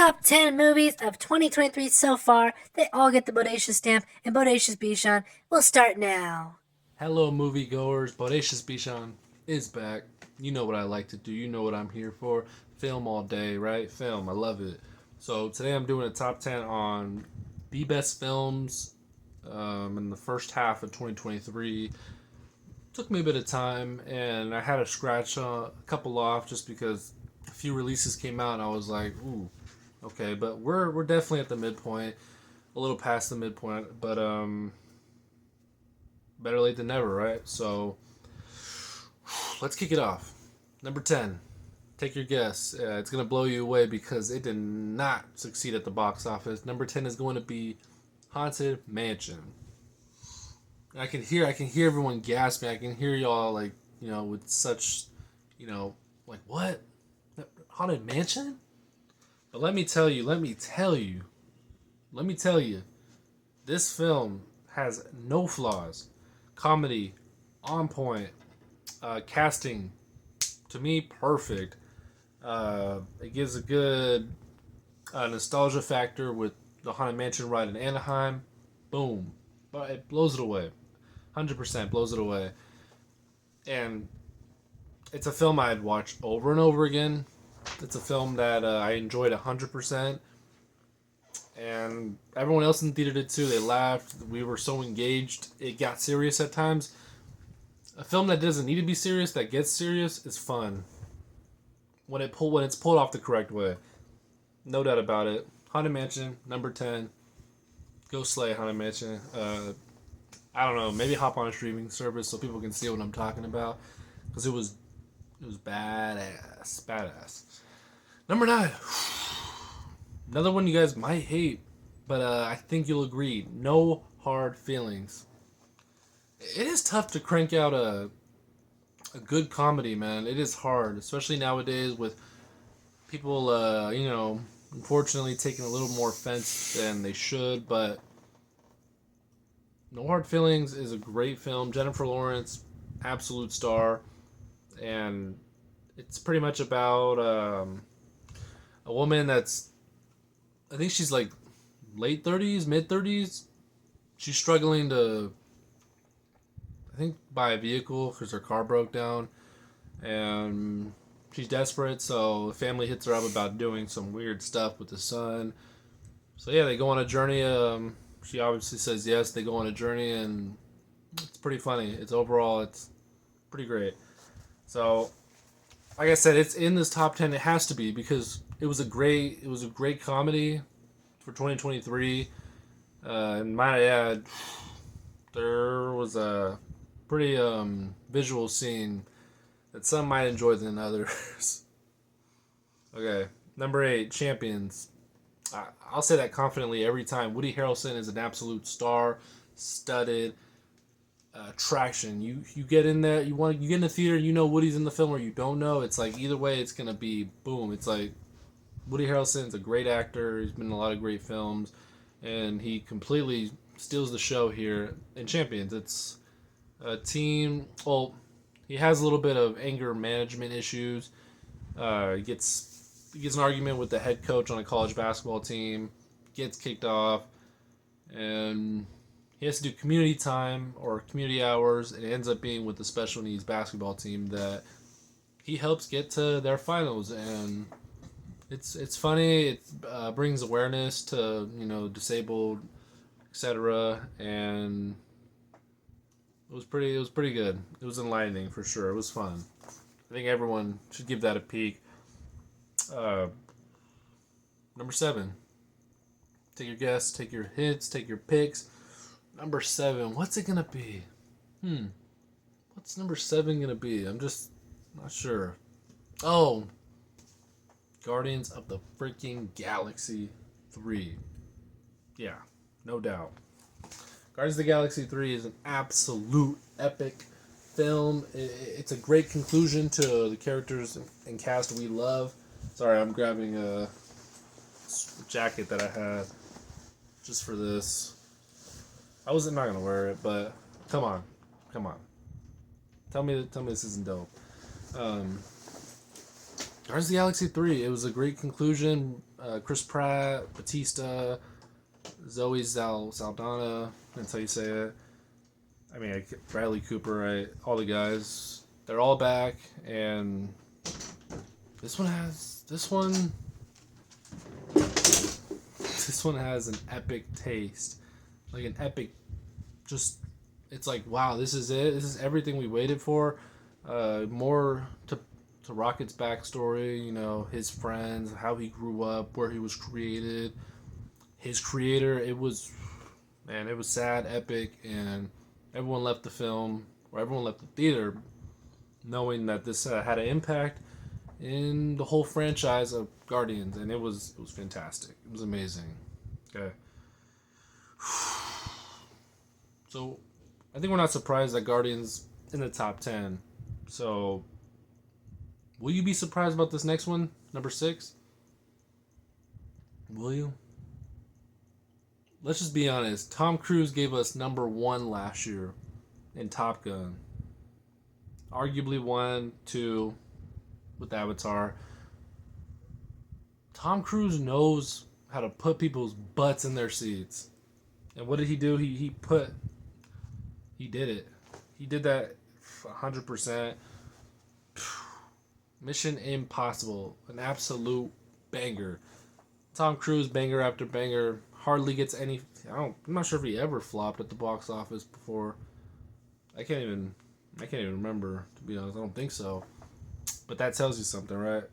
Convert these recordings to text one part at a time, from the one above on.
top 10 movies of 2023 so far. They all get the Bodacious stamp, and Bodacious Bichon will start now. Hello, moviegoers. Bodacious Bichon is back. You know what I like to do. You know what I'm here for. Film all day, right? Film. I love it. So today I'm doing a top 10 on the best films in the first half of 2023. Took me a bit of time, and I had to scratch a couple off just because a few releases came out, and I was like, ooh, okay. But we're definitely at the midpoint, a little past the midpoint, but better late than never, right? So let's kick it off. Number 10. Take your guess. It's going to blow you away because it did not succeed at the box office. Number 10 is going to be Haunted Mansion. I can hear everyone gasping. I can hear y'all like, with such, like what? Haunted Mansion? But let me tell you, this film has no flaws. Comedy, on point. Casting, to me, perfect. It gives a good nostalgia factor with the Haunted Mansion ride in Anaheim. Boom. But it blows it away. 100% blows it away. And it's a film I'd watch over and over again. It's a film that I enjoyed 100%. And everyone else in the theater did too. They laughed. We were so engaged. It got serious at times. A film that doesn't need to be serious, that gets serious, is fun. When it's pulled off the correct way. No doubt about it. Haunted Mansion, number 10. Go slay Haunted Mansion. I don't know, maybe hop on a streaming service so people can see what I'm talking about. Because it was badass. Number 9. Another one you guys might hate, but I think you'll agree. No Hard Feelings. It is tough to crank out a good comedy, man. It is hard, especially nowadays with people, unfortunately taking a little more offense than they should. But No Hard Feelings is a great film. Jennifer Lawrence, absolute star, and it's pretty much about a woman that's, I think she's like late 30s, mid 30s. She's struggling to, I think, buy a vehicle because her car broke down, and she's desperate. So the family hits her up about doing some weird stuff with the son. So yeah, they go on a journey. She obviously says yes. They go on a journey, and it's pretty funny. It's pretty great. So, like I said, it's in this top 10. It has to be because it was a great comedy for 2023. And might I add, there was a pretty visual scene that some might enjoy than others. Okay, number 8, Champions. I'll say that confidently every time. Woody Harrelson is an absolute star, studded attraction. You get in there, you get in the theater, you know Woody's in the film, or you don't know. It's like either way, it's gonna be boom. It's like Woody Harrelson's a great actor. He's been in a lot of great films, and he completely steals the show here in Champions. It's a team. Well, he has a little bit of anger management issues. He gets an argument with the head coach on a college basketball team, gets kicked off, and he has to do community time or community hours. And it ends up being with the special needs basketball team that he helps get to their finals. And it's funny. It brings awareness to disabled, etc. And it was pretty good. It was enlightening for sure. It was fun. I think everyone should give that a peek. Uh, Number 7. Take your guess, take your hits, take your picks. Number 7. What's it gonna be? What's number 7 gonna be? I'm just not sure. Oh, Guardians of the freaking Galaxy 3. Yeah, no doubt. Guardians of the Galaxy 3 is an absolute epic film. It's a great conclusion to the characters and cast we love. Sorry, I'm grabbing a jacket that I had just for this. I wasn't not gonna wear it, but come on, come on. Tell me this isn't dope. Guardians of the Galaxy 3. It was a great conclusion. Chris Pratt, Batista, Zoe Saldana. That's how you say it. I mean, Bradley Cooper, right? All the guys, they're all back, and this one has an epic taste, like an epic. Just, it's like, wow, this is it. This is everything we waited for. More to Rocket's backstory. You know, his friends, how he grew up, where he was created, his creator. It was, man, it was sad, epic, and everyone left the film, or everyone left the theater, knowing that this had an impact in the whole franchise of Guardians, and it was fantastic. It was amazing. Okay. So, I think we're not surprised that Guardians in the top 10. So, will you be surprised about this next one, number 6? Will you? Let's just be honest. Tom Cruise gave us number 1 last year in Top Gun. Arguably 1, 2 with Avatar. Tom Cruise knows how to put people's butts in their seats. And what did he do? He did it. He did that 100%. Mission Impossible, an absolute banger. Tom Cruise, banger after banger, hardly gets any. I'm not sure if he ever flopped at the box office before. I can't even remember, to be honest. I don't think so. But that tells you something, right?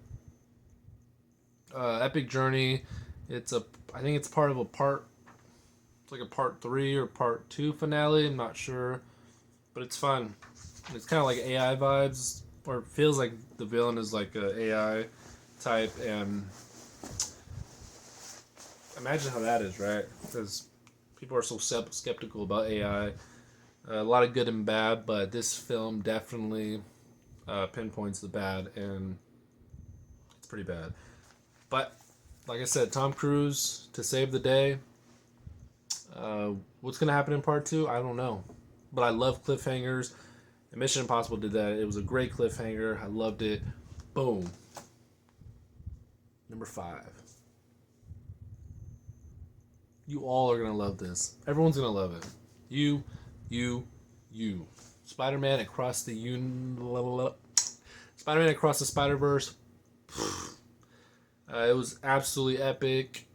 Epic Journey. I think it's part of a part. It's like a part 3 or part 2 finale. I'm not sure, but it's fun. It's kind of like AI vibes, or it feels like the villain is like a AI type, and imagine how that is, right? Because people are so skeptical about AI. A lot of good and bad, but this film definitely pinpoints the bad, and it's pretty bad. But like I said, Tom Cruise to save the day. What's gonna happen in part 2? I don't know, but I love cliffhangers. And Mission Impossible did that. It was a great cliffhanger. I loved it. Boom. Number 5. You all are gonna love this. Everyone's gonna love it. You. Spider-Man Across the Spider-Man Across the Spider-Verse. It was absolutely epic.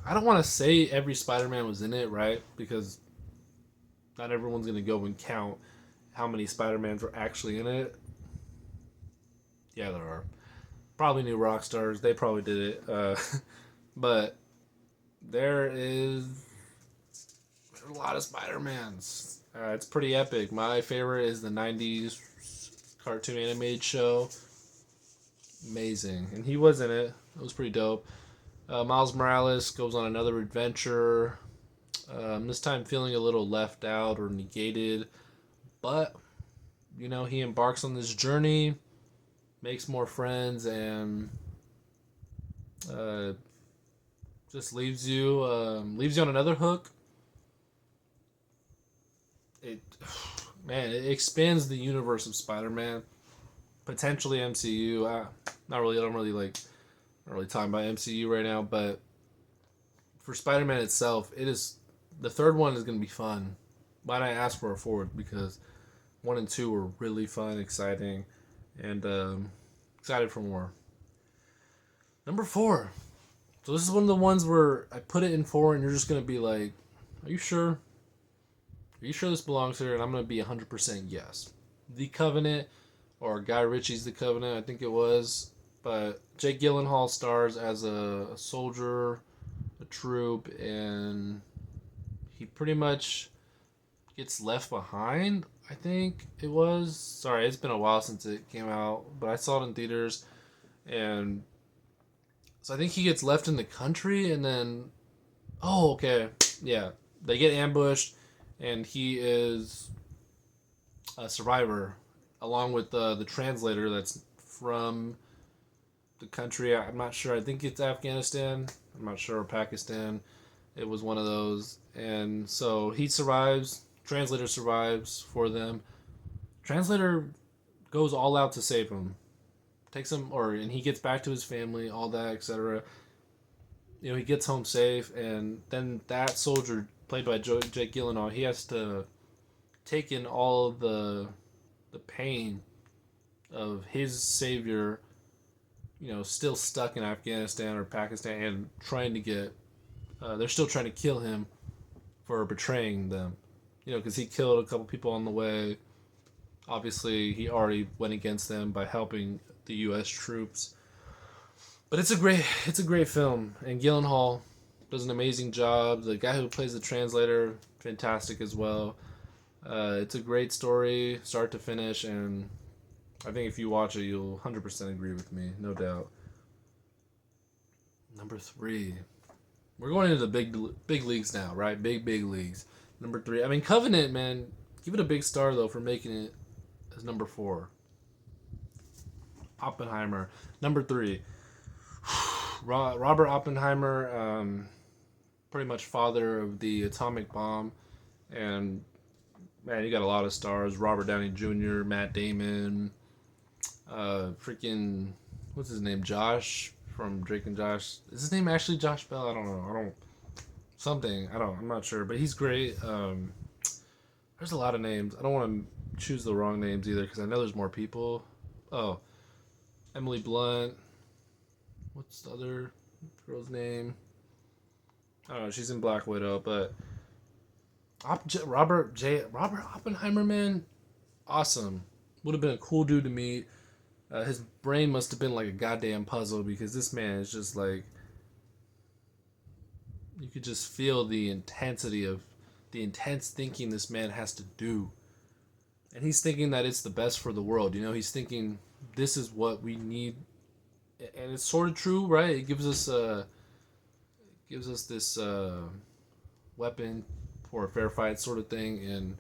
I don't want to say every Spider-Man was in it, right? Because not everyone's gonna go and count how many Spider-Mans were actually in it. Yeah, there are. Probably new rock stars. They probably did it. But there's a lot of Spider-Mans. It's pretty epic. My favorite is the 90s cartoon animated show. Amazing. And he was in it. It was pretty dope. Miles Morales goes on another adventure. This time feeling a little left out or negated. But, you know, he embarks on this journey, makes more friends, and just leaves you on another hook. It expands the universe of Spider-Man, potentially MCU. Not really talking about MCU right now, but for Spider-Man itself, the third one is going to be fun. Why not ask for a fourth? Because 1 and 2 were really fun, exciting, and excited for more. Number 4. So this is one of the ones where I put it in 4, and you're just going to be like, are you sure? Are you sure this belongs here? And I'm going to be 100% yes. The Covenant, or Guy Ritchie's The Covenant, I think it was. But Jake Gyllenhaal stars as a soldier, a troop, and he pretty much gets left behind, I think it was. Sorry, it's been a while since it came out, but I saw it in theaters. And so I think he gets left in the country, and then... Oh, okay. Yeah. They get ambushed, and he is a survivor, along with the translator that's from the country. I'm not sure. I think it's Afghanistan. I'm not sure. Or Pakistan. It was one of those. And so he survives. Translator survives for them. Translator goes all out to save him. Takes him, and he gets back to his family, all that, etc. he gets home safe, and then that soldier played by Jake Gyllenhaal, he has to take in all of the pain of his savior, still stuck in Afghanistan or Pakistan and trying to get. They're still trying to kill him for betraying them, because he killed a couple people on the way. Obviously, he already went against them by helping the U.S. troops. But it's a great film, and Gyllenhaal does an amazing job. The guy who plays the translator, fantastic as well. It's a great story, start to finish, and I think if you watch it, you'll 100% agree with me, no doubt. Number 3, we're going into the big leagues now, right? Big leagues. Number 3, I mean Covenant, man, give it a big star though for making it as number 4. Oppenheimer, number 3. Robert Oppenheimer, pretty much father of the atomic bomb, and man, you got a lot of stars: Robert Downey Jr., Matt Damon, freaking what's his name, Josh from Drake and Josh. Is his name actually Josh Bell? I don't know. I'm not sure, but he's great. There's a lot of names. I don't want to choose the wrong names either because I know there's more people. Oh, Emily Blunt. What's the other girl's name? I don't know. She's in Black Widow, but Robert Oppenheimer, man, awesome. Would have been a cool dude to meet. His brain must have been like a goddamn puzzle because this man is just like, you could just feel the intensity of the intense thinking this man has to do. And he's thinking that it's the best for the world. He's thinking this is what we need. And it's sort of true, right? It gives us this weapon for a fair fight sort of thing. And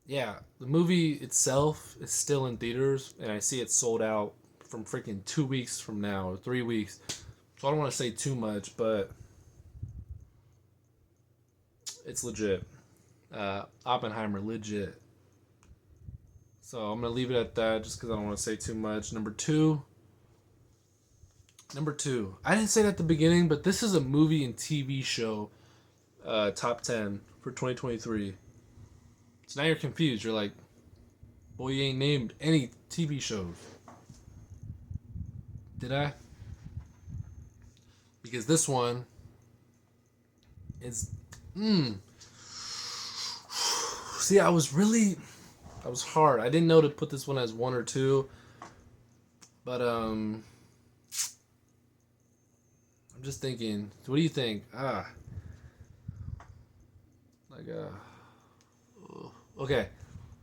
yeah, the movie itself is still in theaters, and I see it sold out from freaking 2 weeks from now, or 3 weeks. So I don't want to say too much, but it's legit. Oppenheimer, legit. So I'm going to leave it at that just because I don't want to say too much. Number two. I didn't say it at the beginning, but this is a movie and TV show top 10 for 2023. So now you're confused. You're like, boy, you ain't named any TV shows. Did I? Because this one is... See, I was hard. I didn't know to put this one as 1 or 2. But, I'm just thinking, what do you think? Okay,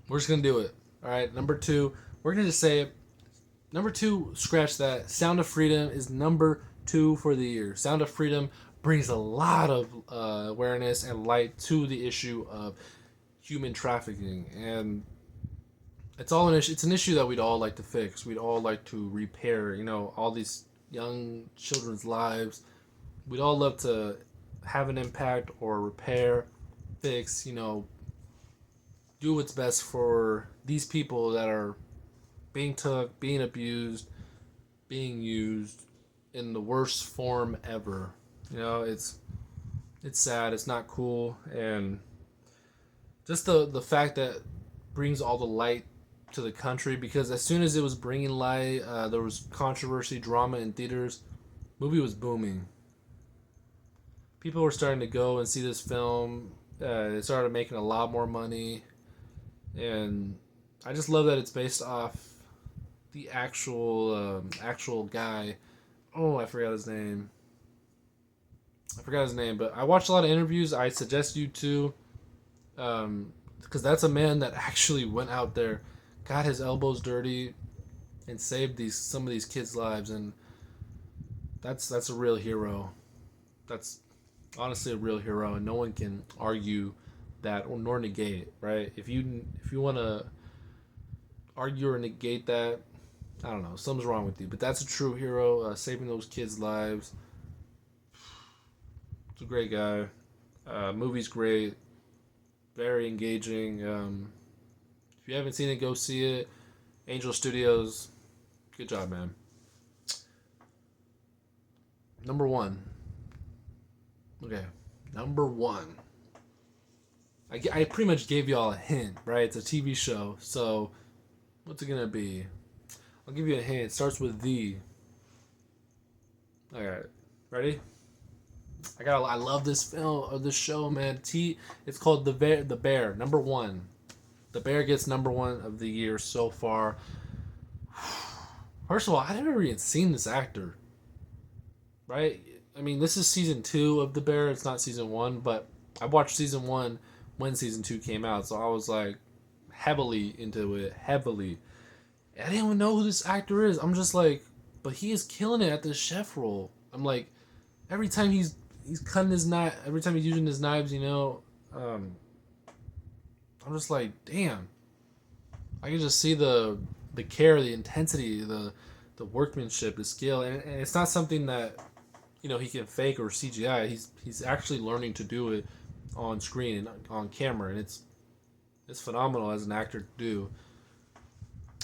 we're just gonna do it. All right, number 2. We're gonna just say it. Number 2, scratch that. Sound of Freedom is number 2 for the year. Sound of Freedom brings a lot of awareness and light to the issue of human trafficking, and it's all an issue. It's an issue that we'd all like to fix. We'd all like to repair. All these young children's lives. We'd all love to have an impact or repair, fix. Do what's best for these people that are being took, being abused, being used in the worst form ever. It's sad. It's not cool, and just the fact that brings all the light to the country, because as soon as it was bringing light, there was controversy, drama in theaters. Movie was booming. People were starting to go and see this film. It started making a lot more money, and I just love that it's based off the actual guy. Oh, I forgot his name. But I watched a lot of interviews. I suggest you to, because that's a man that actually went out there, got his elbows dirty, and saved some of these kids' lives, and that's a real hero. That's honestly a real hero, and no one can argue that or nor negate it, right? If you want to argue or negate that, I don't know, something's wrong with you. But that's a true hero, saving those kids' lives. It's a great guy. Movie's great, very engaging. If you haven't seen it, go see it. Angel Studios, good job, man. Number one. Okay, number one. I pretty much gave y'all a hint, right? It's a TV show, so what's it gonna be? I'll give you a hint. It starts with the. Alright, ready? I love this film or this show, man. It's called The Bear, number one. The Bear gets number one of the year so far. First of all, I've never even seen this actor. Right? I mean, this is season 2 of The Bear. It's not season 1, but I watched season 1 when season 2 came out, so I was like heavily into it. Heavily. I didn't even know who this actor is. I'm just like, but he is killing it at this chef role. I'm like, every time he's cutting his knife, every time he's using his knives, I'm just like, damn. I can just see the care, the intensity, the workmanship, the skill, and it's not something that he can fake or CGI. He's actually learning to do it on screen and on camera, and it's phenomenal as an actor to do.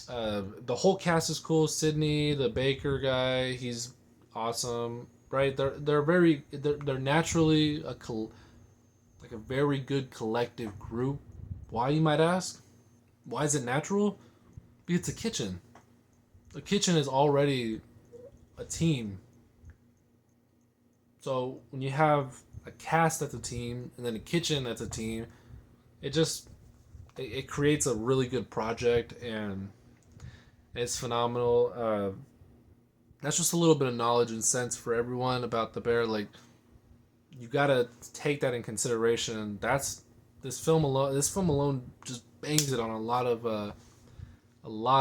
The whole cast is cool. Sydney, the baker guy, he's awesome. Right? They're naturally like a very good collective group. Why, you might ask? Why is it natural? Because it's a kitchen. The kitchen is already a team. So when you have a cast that's a team and then a kitchen that's a team, it creates a really good project, and it's phenomenal. That's just a little bit of knowledge and sense for everyone about The Bear. Like, you gotta take that in consideration. This film alone just bangs it on a lot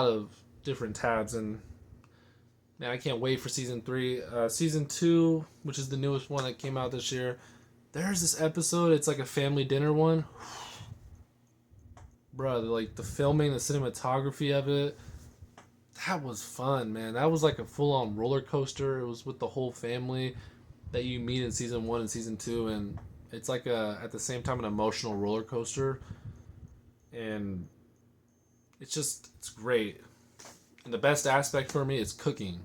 of different tabs, and man, I can't wait for season 3. Season 2, which is the newest one that came out this year, there's this episode. It's like a family dinner one. Bruh, like the filming, the cinematography of it, that was fun, man. That was like a full-on roller coaster. It was with the whole family that you meet in season 1 and season 2, and it's like at the same time an emotional roller coaster, and it's great. And the best aspect for me is cooking.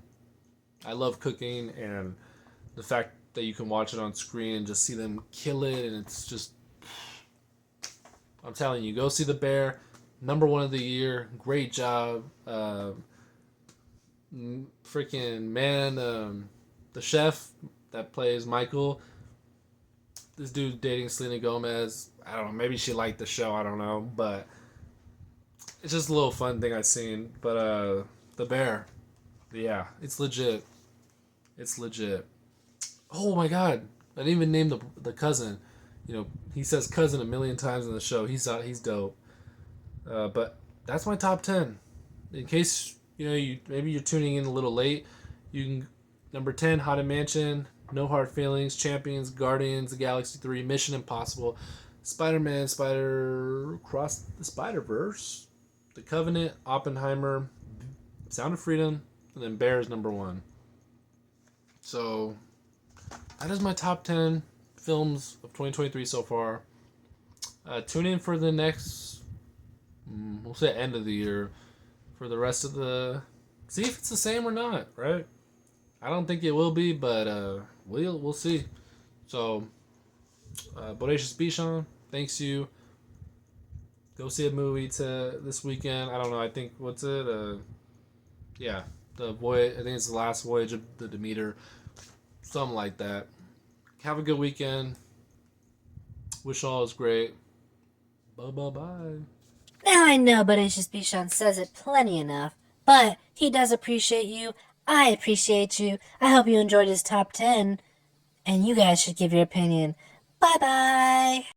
I love cooking, and the fact that you can watch it on screen and just see them kill it, and it's just, I'm telling you, go see The Bear, number one of the year. Great job. Freaking man, the chef that plays Michael, this dude dating Selena Gomez. I don't know, maybe she liked the show, I don't know, but it's just a little fun thing I've seen. But The Bear, yeah, it's legit. It's legit. Oh my god, I didn't even name the cousin. He says cousin a million times in the show. He's dope. But that's my top 10. In case maybe you're tuning in a little late, you can number 10, Haunted Mansion, No Hard Feelings, Champions, Guardians of the Galaxy 3, Mission Impossible, Spider-Man, Cross the Spider-Verse, The Covenant, Oppenheimer, Sound of Freedom, and then Bear is number 1. So that is my top 10 films of 2023 so far. Tune in for the next, we'll say end of the year, for the rest of see if it's the same or not, right? I don't think it will be, but we'll see. So, Bodacious Bichon, thanks you. Go see a movie this weekend. I don't know. I think what's it? Yeah, the voyage. I think it's the last voyage of the Demeter, something like that. Have a good weekend. Wish all is great. Bye. Now I know Bodacious Bichon says it plenty enough, but he does appreciate you. I appreciate you. I hope you enjoyed his top 10, and you guys should give your opinion. Bye-bye.